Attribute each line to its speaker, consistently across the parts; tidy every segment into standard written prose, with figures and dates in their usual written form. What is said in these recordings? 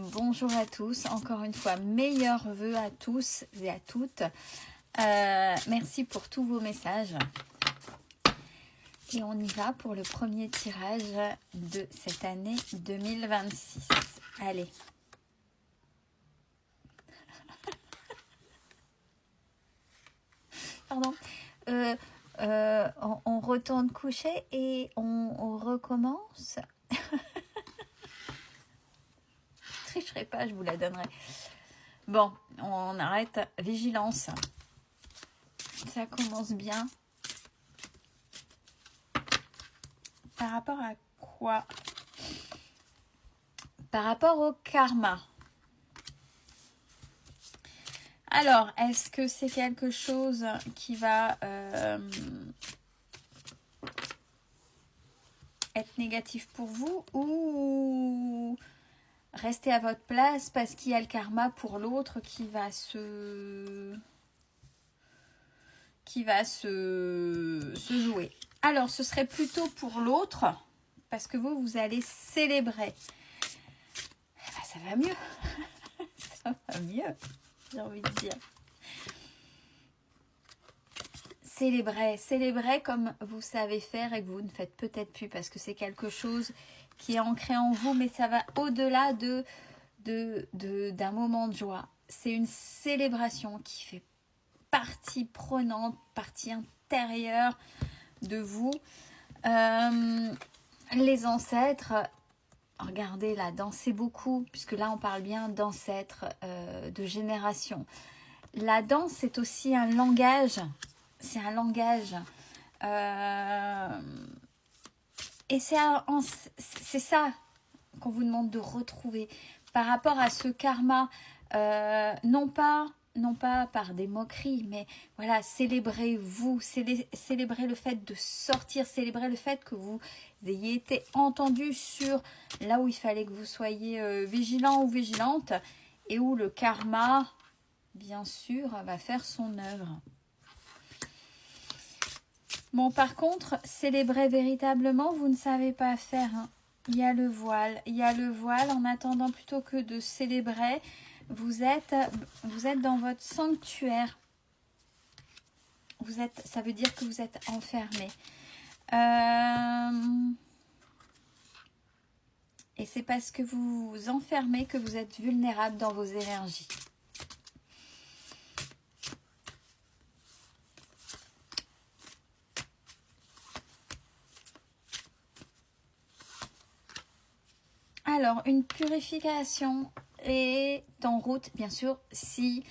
Speaker 1: bonjour à tous. Encore une fois, meilleurs vœux à tous et à toutes. Merci pour tous vos messages. Et on y va pour le premier tirage de cette année 2026. Allez. Pardon. On retourne coucher et on recommence. Je tricherai pas, je vous la donnerai. Bon, on arrête. Vigilance. Ça commence bien. Par rapport à quoi? Par rapport au karma. Alors, est-ce que c'est quelque chose qui va être négatif pour vous ou rester à votre place parce qu'il y a le karma pour l'autre qui va se jouer? Alors, ce serait plutôt pour l'autre parce que vous allez célébrer. Eh ben, ça va mieux. Ça va mieux, j'ai envie de dire. Célébrez comme vous savez faire et que vous ne faites peut-être plus parce que c'est quelque chose qui est ancré en vous, mais ça va au-delà d'un moment de joie. C'est une célébration qui fait partie prenante, partie intérieure de vous. Les ancêtres, regardez là, dansez beaucoup, puisque là on parle bien d'ancêtres, de génération. La danse, c'est aussi un langage. C'est un langage. Et c'est ça qu'on vous demande de retrouver. Par rapport à ce karma, non pas par des moqueries, mais voilà, célébrez-vous, célébrez le fait de sortir, célébrez le fait que vous ayez été entendu sur là où il fallait que vous soyez vigilant ou vigilante et où le karma, bien sûr, va faire son œuvre. Bon, par contre, célébrer véritablement, vous ne savez pas faire. Hein. Il y a le voile. Il y a le voile. En attendant, plutôt que de célébrer, vous êtes dans votre sanctuaire. Ça veut dire que vous êtes enfermé. Et c'est parce que vous vous enfermez que vous êtes vulnérable dans vos énergies. Alors, une purification est en route, bien sûr, si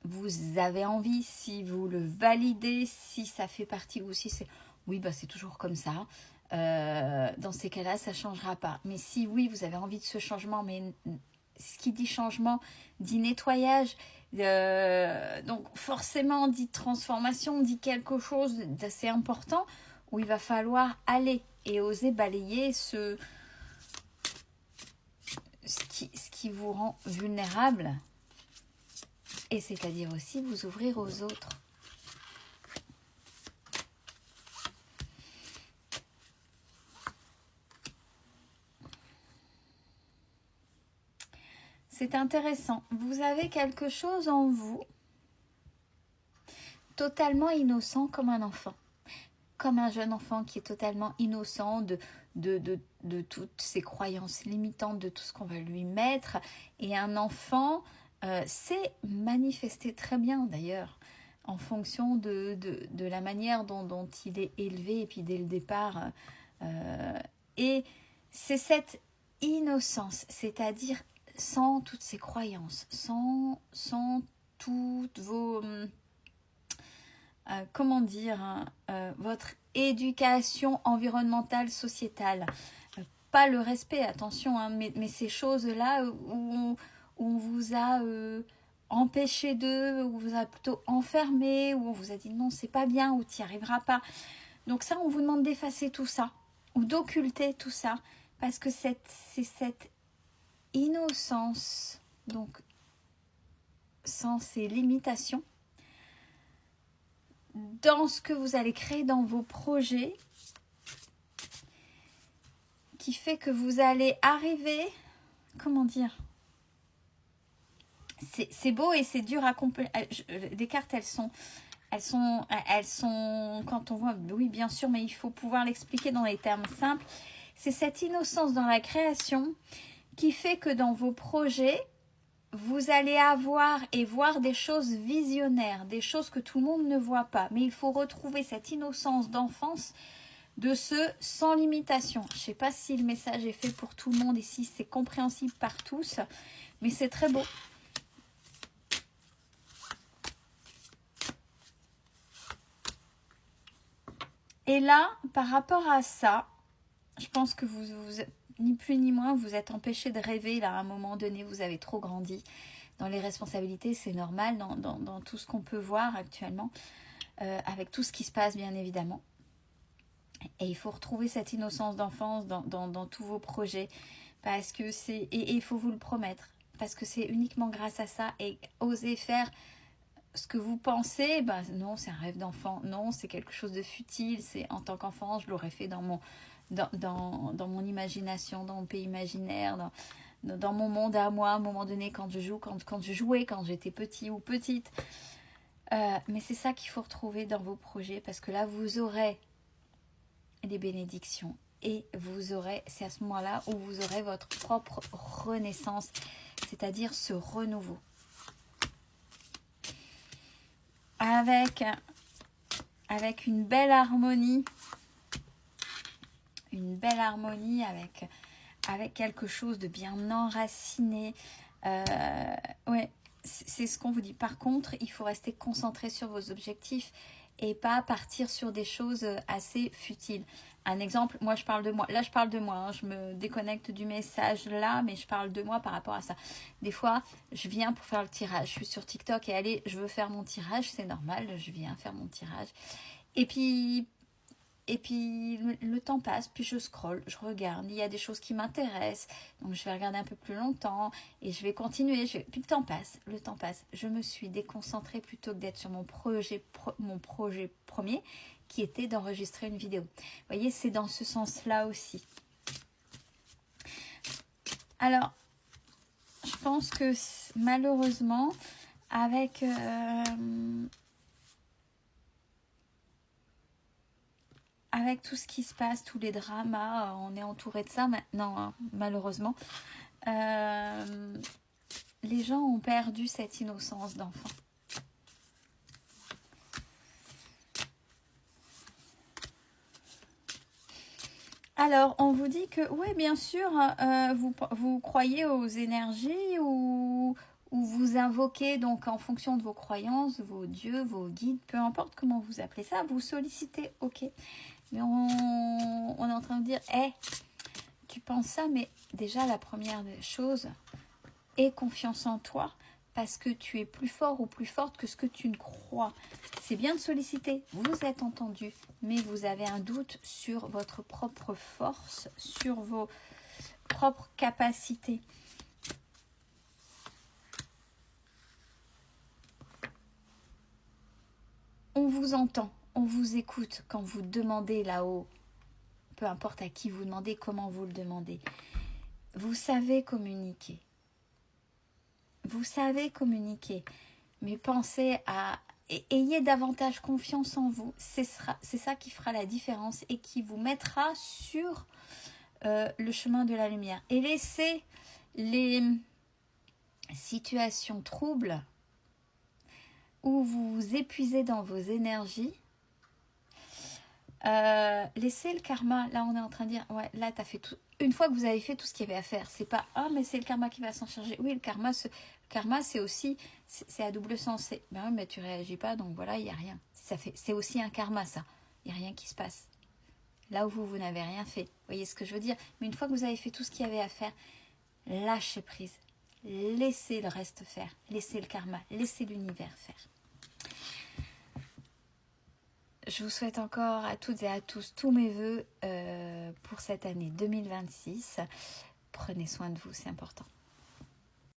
Speaker 1: vous avez envie, si vous le validez, si ça fait partie ou si c'est... Oui, bah, c'est toujours comme ça. Dans ces cas-là, ça ne changera pas. Mais si oui, vous avez envie de ce changement, mais ce qui dit changement dit nettoyage, donc forcément dit transformation, dit quelque chose d'assez important où il va falloir aller et oser balayer ce qui vous rend vulnérable, et c'est-à-dire aussi vous ouvrir aux autres. C'est intéressant. Vous avez quelque chose en vous totalement innocent comme un enfant. Comme un jeune enfant qui est totalement innocent de toutes ces croyances limitantes, de tout ce qu'on va lui mettre. Et un enfant sait manifester très bien d'ailleurs, en fonction de la manière dont il est élevé, et puis dès le départ. Et c'est cette innocence, c'est-à-dire sans toutes ces croyances, sans toutes vos... comment dire, votre éducation environnementale, sociétale. Pas le respect, attention, hein, mais ces choses-là où on vous a empêché d'eux, où on vous a plutôt enfermé, où on vous a dit non, c'est pas bien, ou tu n'y arriveras pas. Donc ça, on vous demande d'effacer tout ça, ou d'occulter tout ça, parce que c'est cette innocence, donc sans ces limitations, dans ce que vous allez créer dans vos projets, qui fait que vous allez arriver, comment dire, C'est beau et c'est dur à comprendre. Les cartes, elles sont, quand on voit, oui, bien sûr, mais il faut pouvoir l'expliquer dans les termes simples. C'est cette innocence dans la création qui fait que dans vos projets, vous allez avoir et voir des choses visionnaires, des choses que tout le monde ne voit pas. Mais il faut retrouver cette innocence d'enfance de ce sans limitation. Je ne sais pas si le message est fait pour tout le monde et si c'est compréhensible par tous, mais c'est très beau. Et là, par rapport à ça, je pense que vous ni plus ni moins, vous êtes empêché de rêver. Là, à un moment donné, vous avez trop grandi. Dans les responsabilités, c'est normal, dans tout ce qu'on peut voir actuellement, avec tout ce qui se passe, bien évidemment. Et il faut retrouver cette innocence d'enfance dans tous vos projets, parce que c'est... Et il faut vous le promettre, parce que c'est uniquement grâce à ça, et oser faire ce que vous pensez, ben non, c'est un rêve d'enfant, non, c'est quelque chose de futile, c'est en tant qu'enfant, je l'aurais fait dans mon imagination, dans mon pays imaginaire, dans mon monde à moi, à un moment donné, quand je jouais, quand j'étais petit ou petite. Mais c'est ça qu'il faut retrouver dans vos projets, parce que là, vous aurez les bénédictions, et c'est à ce moment-là où vous aurez votre propre renaissance, c'est-à-dire ce renouveau. Avec une belle harmonie, avec quelque chose de bien enraciné. Ouais, c'est ce qu'on vous dit. Par contre, il faut rester concentré sur vos objectifs et pas partir sur des choses assez futiles. Un exemple, moi je parle de moi. Là je parle de moi, hein. Je me déconnecte du message là, mais je parle de moi par rapport à ça. Des fois, je viens pour faire le tirage. Je suis sur TikTok et allez, je veux faire mon tirage, c'est normal, je viens faire mon tirage. Et puis le temps passe, puis je scrolle, je regarde, il y a des choses qui m'intéressent, donc je vais regarder un peu plus longtemps et je vais continuer. Puis le temps passe. Je me suis déconcentrée plutôt que d'être sur mon projet premier qui était d'enregistrer une vidéo. Vous voyez, c'est dans ce sens-là aussi. Alors, je pense que malheureusement, avec tout ce qui se passe, tous les dramas, on est entouré de ça maintenant, hein, malheureusement. Les gens ont perdu cette innocence d'enfant. Alors, on vous dit que, oui, bien sûr, vous croyez aux énergies ou vous invoquez, donc en fonction de vos croyances, vos dieux, vos guides, peu importe comment vous appelez ça, vous sollicitez, ok. Mais on est en train de dire, hey, tu penses ça, mais déjà la première des choses, aie confiance en toi, parce que tu es plus fort ou plus forte que ce que tu ne crois. C'est bien de solliciter, vous êtes entendu, mais vous avez un doute sur votre propre force, sur vos propres capacités. On vous entend, on vous écoute quand vous demandez là-haut, peu importe à qui vous demandez, comment vous le demandez. Vous savez communiquer. Vous savez communiquer, mais pensez à... Ayez davantage confiance en vous. C'est ça qui fera la différence et qui vous mettra sur le chemin de la lumière. Et laissez les situations troubles où vous vous épuisez dans vos énergies. Laissez le karma. Là, on est en train de dire, ouais, là, tu as fait tout. Une fois que vous avez fait tout ce qu'il y avait à faire, c'est pas, ah, mais c'est le karma qui va s'en charger. Oui, le karma, c'est aussi, c'est à double sens. Ben oui, mais tu réagis pas, donc voilà, il n'y a rien. C'est aussi un karma, ça. Il n'y a rien qui se passe. Là où vous n'avez rien fait. Vous voyez ce que je veux dire? Mais une fois que vous avez fait tout ce qu'il y avait à faire, lâchez prise. Laissez le reste faire. Laissez le karma. Laissez l'univers faire. Je vous souhaite encore à toutes et à tous tous mes voeux pour cette année 2026. Prenez soin de vous, c'est important.